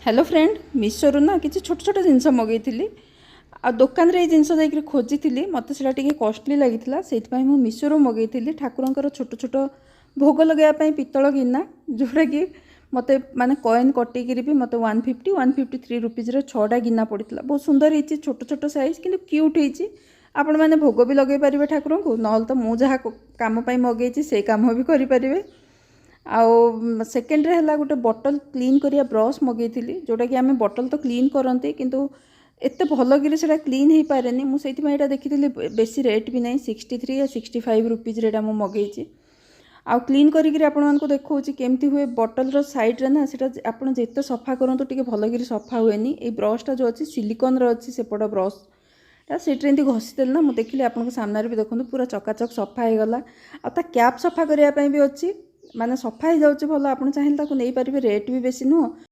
Hello friend मीशोरू ना किसी छोट छोट जिनस मगैली आ दुकान रे जिनस जाकि खोजी मत से कॉस्टली लगी से मीशोरू मगैली ठाकुर छोट छोट भोग लगाइए पितल गिना जोटा कि मत माने कॉइन कटिकी भी मत 150-153 रुपीज छटा गिना पड़ता बहुत सुंदर होती छोट छोट साइज कि क्यूट होती आपण मैंने भोग भी लगे पारे ठाकुर को ना तो मुझे जहाँ कम मगेची से कम भी करें। आउ सेकेंड है गोटे बटल क्लीन करिया ब्रश मगैली जोटा कि आम बटल तो क्लीन करते किंतु एत भल कि क्लीन हो पारे मुझे देखी बेसी रेट भी नहीं 63 या 65 रुपीज मगेची आउ क्लीन करी आपण को देखा केमती हुए बटल साइड रे ना सेटा आपण जिते सफा करूँ टे भल कि सफा हुए ये ब्रशटा जो अच्छी सिलिकन अच्छी सेपट ब्रश से घसीदेली ना मुझे देखिली आपको सामने भी देखो पूरा चकाचक सफा हो गला आ कैप सफा करने भी अच्छी माने सफा हो जाऊँ भल आप चाहिए नहीं पारे रेट भी बेसी नुह